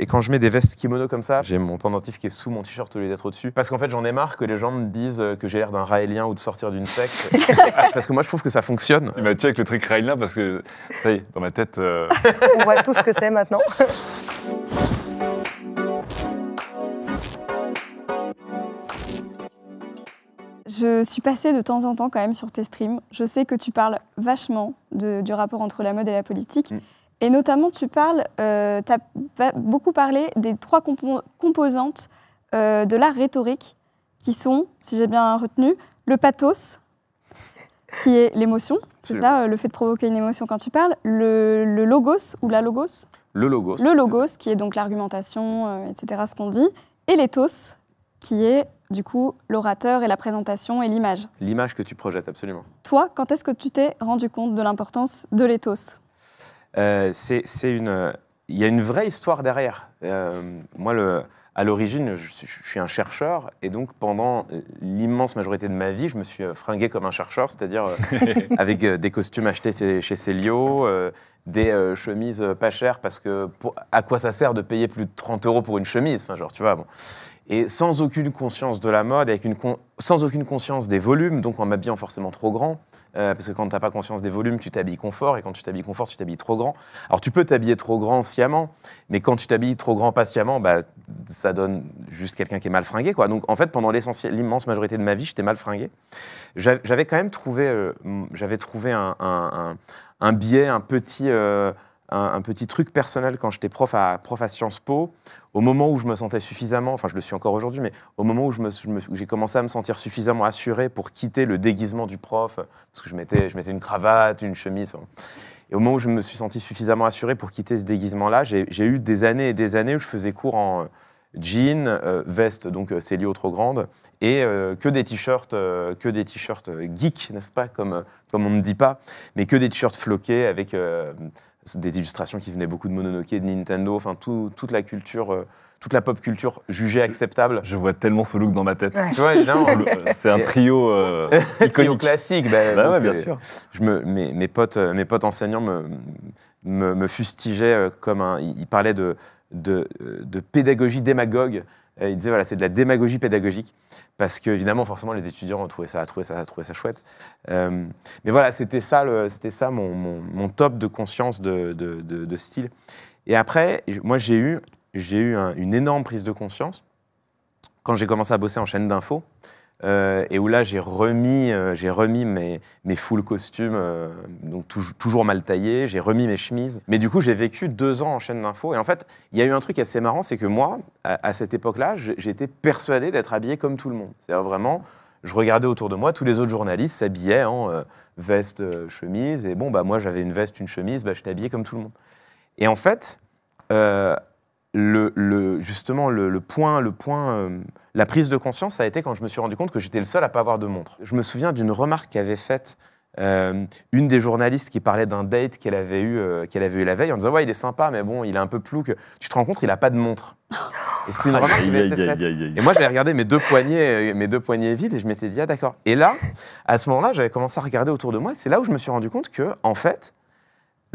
Et quand je mets des vestes kimono comme ça, j'ai mon pendentif qui est sous mon t-shirt au lieu d'être au-dessus. Parce qu'en fait, j'en ai marre que les gens me disent que j'ai l'air d'un raélien ou de sortir d'une secte. Parce que moi, je trouve que ça fonctionne. Tu m'as tué avec le truc raélien parce que, ça y est, dans ma tête... On voit tout ce que c'est maintenant. Je suis passée de temps en temps quand même sur tes streams. Je sais que tu parles vachement du rapport entre la mode et la politique. Et notamment, tu as beaucoup parlé des 3 composantes de l'art rhétorique, qui sont, si j'ai bien retenu, le pathos, qui est l'émotion, c'est ça, le fait de provoquer une émotion quand tu parles, le logos ou la logos. Le logos. Le logos, qui est donc l'argumentation, etc., ce qu'on dit, et l'éthos, qui est du coup l'orateur et la présentation et l'image. L'image que tu projettes, absolument. Toi, quand est-ce que tu t'es rendu compte de l'importance de l'éthos ? Il y a une vraie histoire derrière. Moi, à l'origine, je suis un chercheur, et donc pendant l'immense majorité de ma vie, je me suis fringué comme un chercheur, c'est-à-dire avec des costumes achetés chez Célio, des chemises pas chères, parce que à quoi ça sert de payer plus de 30 € pour une chemise, enfin, genre, tu vois, bon. Et sans aucune conscience de la mode, sans aucune conscience des volumes, donc en m'habillant forcément trop grand, parce que quand tu n'as pas conscience des volumes, tu t'habilles confort, et quand tu t'habilles confort, tu t'habilles trop grand. Alors tu peux t'habiller trop grand sciemment, mais quand tu t'habilles trop grand pas sciemment, bah, ça donne juste quelqu'un qui est mal fringué, quoi. Donc en fait, pendant l'immense majorité de ma vie, j'étais mal fringué. J'avais quand même trouvé, un biais, un petit truc personnel quand j'étais prof à Sciences Po, au moment où je me sentais suffisamment, enfin je le suis encore aujourd'hui, mais au moment où j'ai commencé à me sentir suffisamment assuré pour quitter le déguisement du prof, parce que je mettais une cravate, une chemise, et au moment où je me suis senti suffisamment assuré pour quitter ce déguisement-là, j'ai eu des années et des années où je faisais cours en jean, veste, donc Célio trop grande, et que des t-shirts geeks, n'est-ce pas, comme on ne dit pas, mais que des t-shirts floqués avec des illustrations qui venaient beaucoup de Mononoke, de Nintendo, enfin toute la culture, toute la pop culture jugée acceptable. Je vois tellement ce look dans ma tête. Ouais. Tu vois, évidemment. C'est un trio Trio iconique. classique. Ouais, bien sûr. Mes potes enseignants me fustigeaient comme ils parlaient de pédagogie démagogue. Ils disaient voilà, c'est de la démagogie pédagogique, parce que évidemment, forcément, les étudiants trouvaient ça chouette. Mais voilà, c'était ça mon top de conscience de style. Et après, moi, j'ai eu une énorme prise de conscience quand j'ai commencé à bosser en chaîne d'info. Et où là, j'ai remis mes full costumes, donc toujours mal taillés, j'ai remis mes chemises. Mais du coup, j'ai vécu 2 ans en chaîne d'info. Et en fait, il y a eu un truc assez marrant, c'est que moi, à cette époque-là, j'étais persuadé d'être habillé comme tout le monde. C'est-à-dire vraiment, je regardais autour de moi, tous les autres journalistes s'habillaient en veste, chemise. Et bon, bah, moi, j'avais une veste, une chemise, bah, j'étais habillé comme tout le monde. Et en fait, justement, la prise de conscience, ça a été quand je me suis rendu compte que j'étais le seul à pas avoir de montre. Je me souviens d'une remarque qu'avait faite une des journalistes qui parlait d'un date qu'elle avait eu la veille, en disant ouais, il est sympa, mais bon, il est un peu plouc. Tu te rends compte, il a pas de montre. Et c'était une remarque qui avait été faite. Et moi, j'avais regardé mes deux poignets vides, et je m'étais dit ah d'accord. Et là, à ce moment-là, j'avais commencé à regarder autour de moi. C'est là où je me suis rendu compte que en fait,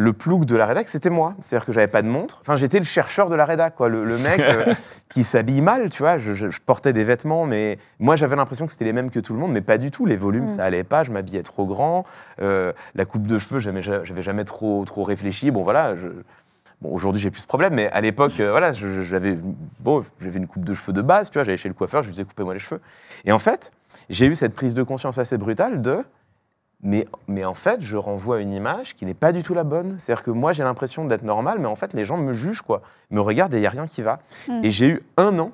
le plouc de la rédac, c'était moi. C'est-à-dire que j'avais pas de montre. Enfin, j'étais le chercheur de la rédac, quoi. Le mec qui s'habille mal, tu vois. Je portais des vêtements, mais moi, j'avais l'impression que c'était les mêmes que tout le monde, mais pas du tout. Les volumes, ça allait pas. Je m'habillais trop grand. La coupe de cheveux, j'avais jamais trop réfléchi. Bon, voilà. Bon, aujourd'hui, j'ai plus ce problème, mais à l'époque, voilà, j'avais une coupe de cheveux de base, tu vois. J'allais chez le coiffeur, je lui disais coupez-moi les cheveux. Et en fait, j'ai eu cette prise de conscience assez brutale de mais en fait, je renvoie une image qui n'est pas du tout la bonne. C'est-à-dire que moi, j'ai l'impression d'être normal, mais en fait, les gens me jugent, quoi. Ils me regardent et il n'y a rien qui va. Et j'ai eu 1 an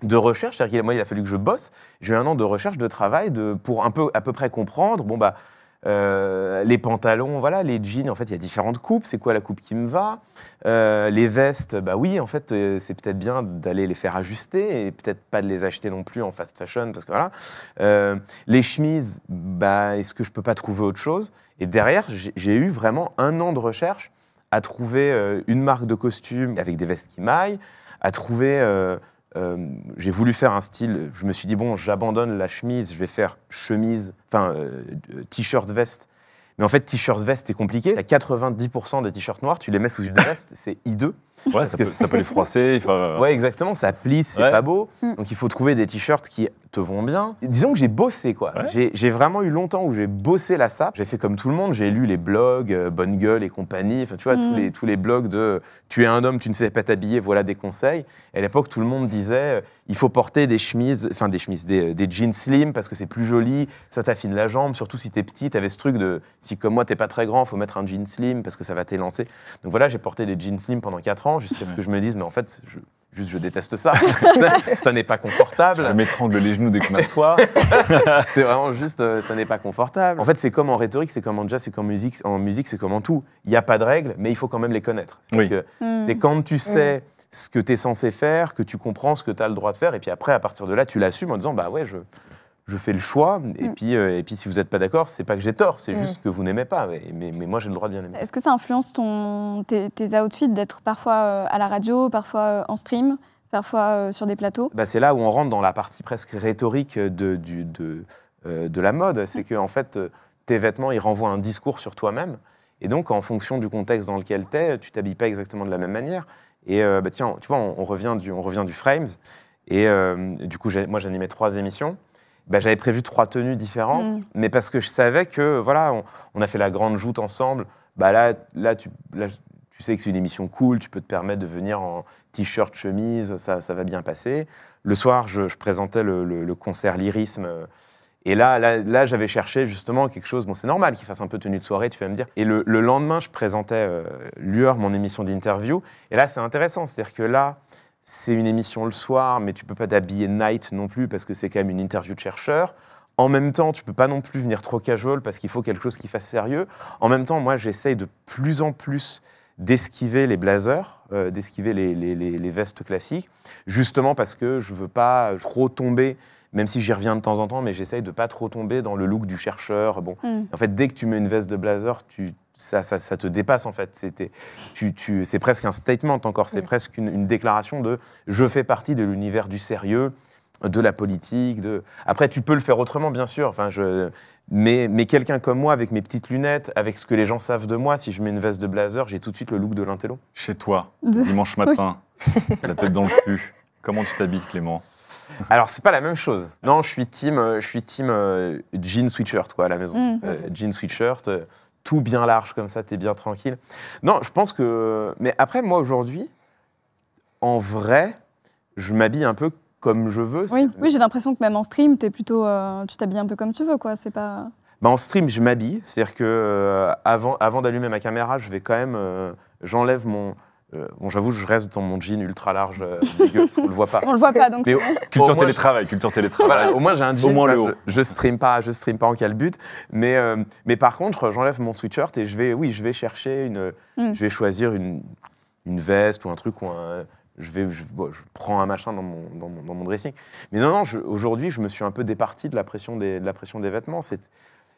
de recherche. C'est-à-dire qu'il a fallu que je bosse. J'ai eu 1 an de recherche, de travail, pour à peu près comprendre. Bon, bah, les pantalons, voilà, les jeans, en fait, il y a différentes coupes. C'est quoi la coupe qui me va ? Les vestes, bah oui, en fait, c'est peut-être bien d'aller les faire ajuster et peut-être pas de les acheter non plus en fast fashion, parce que voilà. Les chemises, bah, est-ce que je peux pas trouver autre chose ? Et derrière, j'ai eu vraiment 1 an de recherche à trouver une marque de costume avec des vestes qui maillent, à trouver... j'ai voulu faire un style, je me suis dit, bon, j'abandonne la chemise, je vais faire chemise, enfin, t-shirt, veste. Mais Mais en fait, t-shirt veste, c'est compliqué. T'as 90% des t-shirts noirs, tu les mets sous une veste, c'est hideux. Ouais, ça peut les froisser. Ouais, exactement, ça plisse, c'est Ouais. pas beau. Mm. Donc il faut trouver des t-shirts qui te vont bien. Disons que j'ai bossé, quoi. Ouais. J'ai vraiment eu longtemps où j'ai bossé la sape. J'ai fait comme tout le monde, j'ai lu les blogs, Bonne Gueule et compagnie, enfin tu vois, tous les blogs de « tu es un homme, tu ne sais pas t'habiller, voilà des conseils ». Et à l'époque, tout le monde disait il faut porter des chemises, enfin des jeans slim parce que c'est plus joli, ça t'affine la jambe, surtout si t'es petit, t'avais ce truc de si comme moi t'es pas très grand, faut mettre un jean slim parce que ça va t'élancer. Donc voilà, j'ai porté des jeans slim pendant 4 ans jusqu'à ce que je me dise mais en fait, je déteste ça. Ça n'est pas confortable. Je m'étrangle les genoux dès qu'on m'assoit. C'est vraiment juste, ça n'est pas confortable. En fait, c'est comme en rhétorique, c'est comme en jazz, c'est comme en musique, c'est comme en tout. Il n'y a pas de règles, mais il faut quand même les connaître. Oui. C'est quand tu sais ce que tu es censé faire, que tu comprends ce que tu as le droit de faire, et puis après, à partir de là, tu l'assumes en disant, bah ouais, je fais le choix, et puis si vous n'êtes pas d'accord, c'est pas que j'ai tort, c'est juste que vous n'aimez pas, mais moi j'ai le droit de bien aimer. Est-ce que ça influence tes outfits d'être parfois à la radio, parfois en stream, parfois sur des plateaux? Bah, c'est là où on rentre dans la partie presque rhétorique de la mode, c'est que en fait, tes vêtements, ils renvoient un discours sur toi-même, et donc en fonction du contexte dans lequel tu es, tu t'habilles pas exactement de la même manière. Et bah, tiens, tu vois, on revient du Frames, et du coup, moi j'animais 3 émissions. Bah, j'avais prévu 3 tenues différentes, mais parce que je savais que, voilà, on a fait la grande joute ensemble. Bah, là, tu sais que c'est une émission cool, tu peux te permettre de venir en t-shirt, chemise, ça va bien passer. Le soir, je présentais le concert Lyrisme. Et là j'avais cherché justement quelque chose, bon c'est normal qu'il fasse un peu tenue de soirée, tu vas me dire. Et le lendemain, je présentais Lueur, mon émission d'interview. Et là, c'est intéressant, c'est-à-dire que là, c'est une émission le soir, mais tu peux pas t'habiller night non plus parce que c'est quand même une interview de chercheur. En même temps, tu peux pas non plus venir trop casual parce qu'il faut quelque chose qui fasse sérieux. En même temps, moi, j'essaye de plus en plus d'esquiver les blazers, d'esquiver les vestes classiques, justement parce que je veux pas trop tomber, même si j'y reviens de temps en temps, mais j'essaye de pas trop tomber dans le look du chercheur. Bon, en fait, dès que tu mets une veste de blazer, ça te dépasse en fait. C'est presque un statement encore, c'est presque une déclaration de « je fais partie de l'univers du sérieux », de la politique. Après, tu peux le faire autrement, bien sûr. Enfin, mais quelqu'un comme moi, avec mes petites lunettes, avec ce que les gens savent de moi, si je mets une veste de blazer, j'ai tout de suite le look de l'intello. Chez toi, dimanche matin, la tête dans le cul, comment tu t'habilles, Clément? Alors, c'est pas la même chose. Non, je suis team jean sweatshirt quoi, à la maison. Jean sweatshirt, tout bien large comme ça, t'es bien tranquille. Non, je pense que... Mais après, moi, aujourd'hui, en vrai, je m'habille un peu comme je veux. Oui, j'ai l'impression que même en stream, tu t'habilles un peu comme tu veux, quoi. C'est pas... Bah, en stream, je m'habille. C'est-à-dire que avant d'allumer ma caméra, je vais quand même... j'enlève mon... bon, j'avoue, je reste dans mon jean ultra large, dégueu, parce qu'on le voit pas. On le voit pas, donc... Mais Culture télétravail. Voilà, au moins j'ai un jean, Au moins le haut. je stream pas en calbut. Mais par contre, j'enlève mon sweatshirt et je vais chercher je vais choisir une veste ou un truc ou je prends un machin dans mon dressing. Mais non, aujourd'hui, je me suis un peu départi de la pression des vêtements.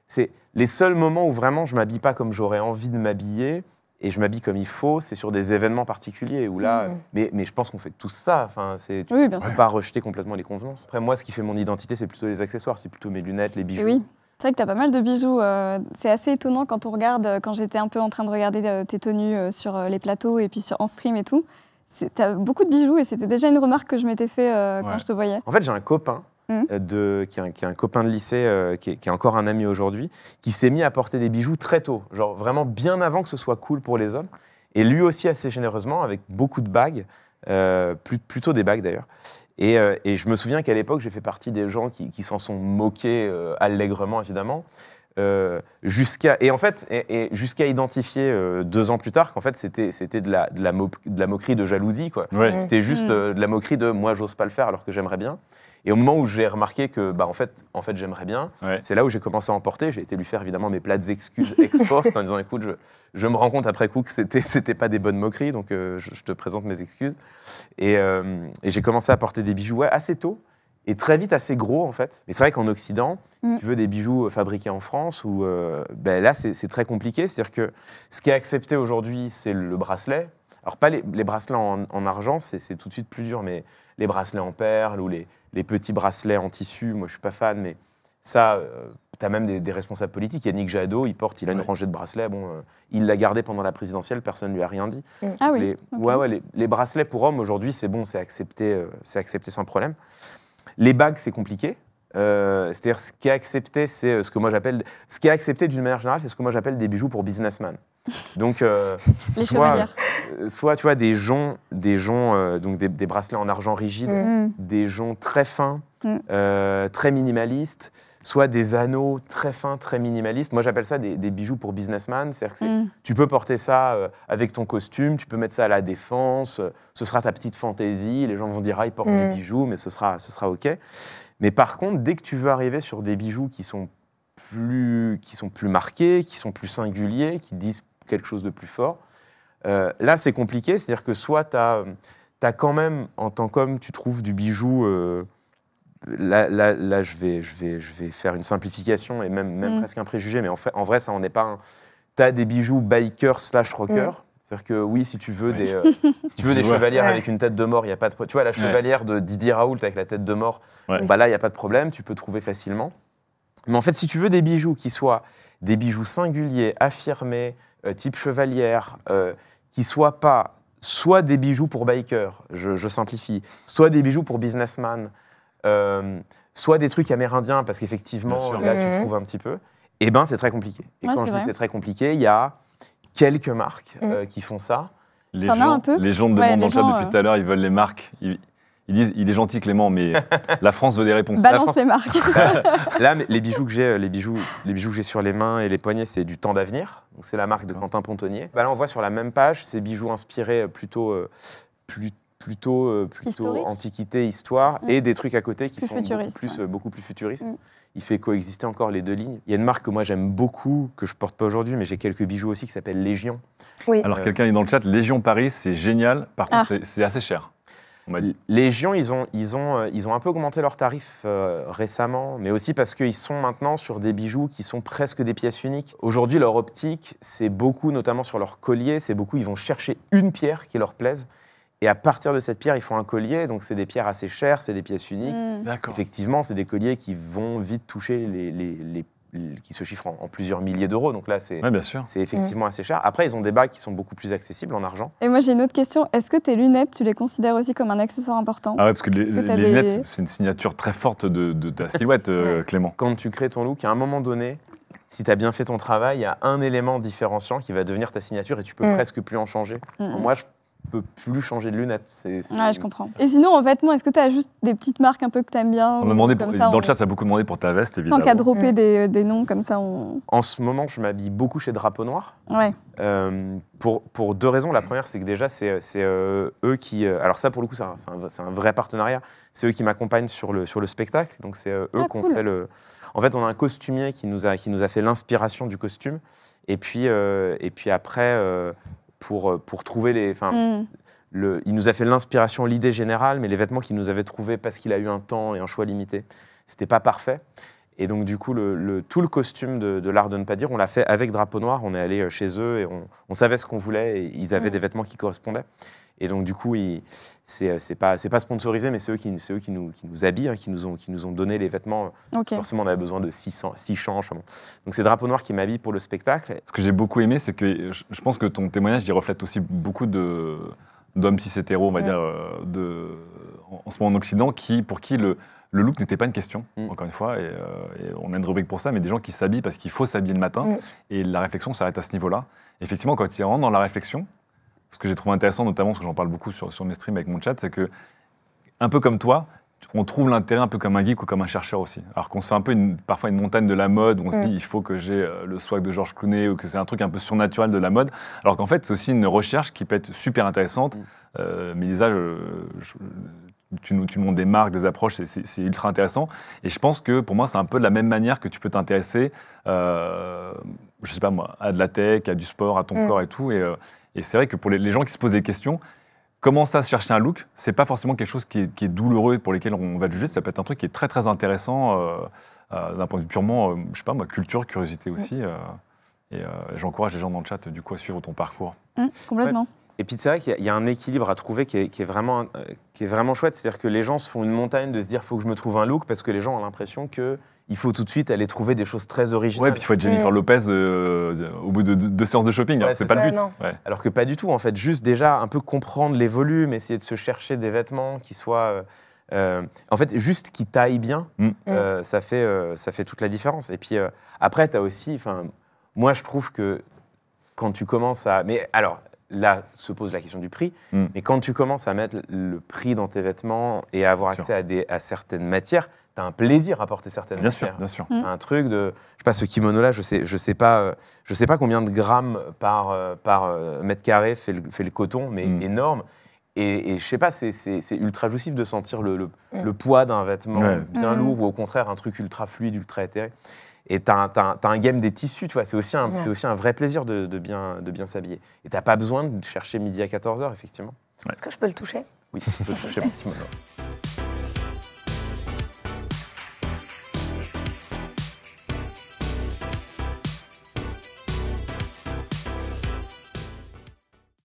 C'est les seuls moments où vraiment je m'habille pas comme j'aurais envie de m'habiller et je m'habille comme il faut, c'est sur des événements particuliers où là, mais je pense qu'on fait tous ça. Enfin, tu Oui, ne bien peux sûr. pas rejeter complètement les convenances. Après, moi, ce qui fait mon identité, c'est plutôt les accessoires, c'est plutôt mes lunettes, les bijoux. Et oui, c'est vrai que tu as pas mal de bijoux. C'est assez étonnant quand on regarde, quand j'étais un peu en train de regarder tes tenues sur les plateaux et puis en stream et tout. Tu as beaucoup de bijoux et c'était déjà une remarque que je m'étais fait quand je te voyais. En fait, j'ai un copain qui est un copain de lycée, qui est encore un ami aujourd'hui, qui s'est mis à porter des bijoux très tôt, genre vraiment bien avant que ce soit cool pour les hommes. Et lui aussi assez généreusement, avec beaucoup de bagues, plutôt des bagues d'ailleurs. Et je me souviens qu'à l'époque, j'ai fait partie des gens qui s'en sont moqués allègrement, évidemment. Jusqu'à identifier 2 ans plus tard qu'en fait c'était de la moquerie de jalousie quoi. Ouais. C'était juste de la moquerie de moi j'ose pas le faire alors que j'aimerais bien. Et au moment où j'ai remarqué que bah en fait j'aimerais bien, c'est là où j'ai commencé à en porter. J'ai été lui faire évidemment mes plates excuses ex-post en disant écoute je me rends compte après coup que c'était pas des bonnes moqueries donc je te présente mes excuses. Et j'ai commencé à porter des bijoux assez tôt. Et très vite assez gros en fait. Mais c'est vrai qu'en Occident, si tu veux des bijoux fabriqués en France, là c'est très compliqué. C'est-à-dire que ce qui est accepté aujourd'hui, c'est le bracelet. Alors pas les bracelets en argent, c'est tout de suite plus dur, mais les bracelets en perles ou les petits bracelets en tissu, moi je suis pas fan, mais Ça, tu as même des responsables politiques. Yannick Jadot, il a une rangée de bracelets. Bon, il l'a gardé pendant la présidentielle, personne ne lui a rien dit. Ah oui. Les bracelets pour hommes, aujourd'hui, c'est bon, c'est accepté sans problème. Les bagues, c'est compliqué. C'est-à-dire, ce qui est accepté, c'est ce qui est accepté d'une manière générale, c'est ce que moi j'appelle des bijoux pour businessman. Donc, Les chevalières. soit tu vois des joncs, donc des bracelets en argent rigide, des joncs très fins, très minimalistes, soit des anneaux très fins, très minimalistes. Moi, j'appelle ça des bijoux pour businessman. C'est-à-dire que tu peux porter ça avec ton costume, tu peux mettre ça à la défense, ce sera ta petite fantaisie, les gens vont dire « Ah, il porte des bijoux », mais ce sera OK. Mais par contre, dès que tu veux arriver sur des bijoux qui sont plus marqués, qui sont plus singuliers, qui disent quelque chose de plus fort, là, c'est compliqué. C'est-à-dire que soit tu as quand même, en tant qu'homme, tu trouves du bijou... Là, je vais faire une simplification et même presque un préjugé, mais en vrai, ça n'en est pas un. Tu as des bijoux biker / rocker. C'est-à-dire que oui, si tu veux des chevalières avec une tête de mort, il n'y a pas de problème. Tu vois, la chevalière de Didier Raoult avec la tête de mort, bah là, il n'y a pas de problème, tu peux trouver facilement. Mais en fait, si tu veux des bijoux qui soient des bijoux singuliers, affirmés, type chevalière, qui ne soient pas soit des bijoux pour biker, je simplifie, soit des bijoux pour businessman, soit des trucs amérindiens, parce qu'effectivement, là, tu trouves un petit peu, et ben c'est très compliqué. Et quand je dis c'est très compliqué, il y a quelques marques qui font ça. Les gens te demandent dans le chat depuis tout à l'heure, ils veulent les marques. Ils disent, il est gentil Clément, mais la France veut des réponses. Balance les marques. Là, les bijoux que j'ai sur les mains et les poignets, c'est du Temps d'Avenir. C'est la marque de Quentin Pontonnier. Là, on voit sur la même page ces bijoux inspirés plutôt antiquité, histoire, et des trucs à côté qui sont beaucoup plus futuristes. Il fait coexister encore les deux lignes. Il y a une marque que moi j'aime beaucoup, que je porte pas aujourd'hui, mais j'ai quelques bijoux aussi, qui s'appelle Légion. Oui. Alors quelqu'un est dans le chat, Légion Paris, c'est génial. Par contre, c'est assez cher. Légion, ils ont un peu augmenté leurs tarifs récemment, mais aussi parce qu'ils sont maintenant sur des bijoux qui sont presque des pièces uniques. Aujourd'hui, leur optique, c'est beaucoup, notamment sur leur collier, ils vont chercher une pierre qui leur plaise. Et à partir de cette pierre, ils font un collier. Donc, c'est des pierres assez chères, c'est des pièces uniques. Effectivement, c'est des colliers qui vont vite toucher qui se chiffrent en plusieurs milliers d'euros. Donc là, c'est effectivement assez cher. Après, ils ont des bagues qui sont beaucoup plus accessibles en argent. Et moi, j'ai une autre question. Est-ce que tes lunettes, tu les considères aussi comme un accessoire important? Ah ouais, parce que les lunettes, c'est une signature très forte de ta silhouette, Clément. Quand tu crées ton look, à un moment donné, si tu as bien fait ton travail, il y a un élément différenciant qui va devenir ta signature et tu peux presque plus en changer. Moi, je peux plus changer de lunettes. Je comprends. Et sinon, en vêtements, est-ce que tu as juste des petites marques un peu que tu aimes bien? On m'a demandé, dans le chat, ça a beaucoup demandé pour ta veste, évidemment. Tant qu'à dropper des noms comme ça. En ce moment, je m'habille beaucoup chez Drapeau Noir. Ouais. Pour deux raisons. La première, c'est que déjà, c'est eux qui... alors ça, pour le coup, c'est un vrai partenariat. C'est eux qui m'accompagnent sur le spectacle. Donc c'est eux qui ont fait le... En fait, on a un costumier qui nous a fait l'inspiration du costume. Et puis après... pour trouver les... il nous a fait l'inspiration, l'idée générale, mais les vêtements qu'il nous avait trouvés parce qu'il a eu un temps et un choix limité, c'était pas parfait. Et donc, du coup, tout le costume de l'art de ne pas dire, on l'a fait avec Drapeau Noir. On est allé chez eux et on savait ce qu'on voulait et ils avaient des vêtements qui correspondaient. Et donc, du coup, c'est pas sponsorisé, mais c'est eux qui nous habillent, qui nous ont donné les vêtements. Forcément, on avait besoin de 6 changes. Bon. Donc, c'est Drapeau Noir qui m'habille pour le spectacle. Ce que j'ai beaucoup aimé, c'est que je pense que ton témoignage, il reflète aussi beaucoup d'hommes cis-hétéros, on va dire, en ce moment en Occident, pour qui le look n'était pas une question, encore une fois, et on a une rubrique pour ça, mais des gens qui s'habillent parce qu'il faut s'habiller le matin, et la réflexion s'arrête à ce niveau-là. Effectivement, quand ils rentrent dans la réflexion, ce que j'ai trouvé intéressant, notamment parce que j'en parle beaucoup sur mes streams avec mon chat, c'est que, un peu comme toi, on trouve l'intérêt un peu comme un geek ou comme un chercheur aussi. Alors qu'on se fait un peu parfois une montagne de la mode, où on se dit il faut que j'ai le swag de George Clooney, ou que c'est un truc un peu surnaturel de la mode, alors qu'en fait c'est aussi une recherche qui peut être super intéressante. Mélisa, tu nous montres des marques, des approches, c'est ultra intéressant. Et je pense que pour moi c'est un peu de la même manière que tu peux t'intéresser, je sais pas moi, à de la tech, à du sport, à ton corps et tout. Et c'est vrai que pour les gens qui se posent des questions, commencer à se chercher un look, c'est pas forcément quelque chose qui est douloureux pour lesquels on va juger. Ça peut être un truc qui est très très intéressant d'un point de vue purement, je sais pas moi, culture, curiosité aussi. Et j'encourage les gens dans le chat du coup à suivre ton parcours. Complètement. Ouais. Et puis c'est vrai qu'il y a un équilibre à trouver qui est vraiment chouette. C'est-à-dire que les gens se font une montagne de se dire faut que je me trouve un look parce que les gens ont l'impression que il faut tout de suite aller trouver des choses très originales. Ouais, puis il faut être Jennifer Lopez au bout de 2 séances de shopping. Ouais, hein, c'est pas ça, le but. non. Ouais. Alors que pas du tout, en fait. Juste déjà un peu comprendre les volumes, essayer de se chercher des vêtements qui soient... en fait, juste qui taillent bien, ça fait toute la différence. Et puis après, tu as aussi... Moi, je trouve que quand tu commences à... Mais alors, là se pose la question du prix, mais quand tu commences à mettre le prix dans tes vêtements et à avoir accès à certaines matières, tu as un plaisir à porter certaines matières. Bien sûr. Un truc de... Je sais pas, ce kimono-là, je sais pas combien de grammes par mètre carré fait le coton, mais énorme. Et je sais pas, c'est ultra jouissif de sentir le poids d'un vêtement bien lourd ou au contraire un truc ultra fluide, ultra éthéré. Et t'as un game des tissus, tu vois, c'est aussi un vrai plaisir de bien s'habiller. Et t'as pas besoin de chercher midi à 14h, effectivement. Est-ce que je peux le toucher? Oui, tu peux toucher mon kimono.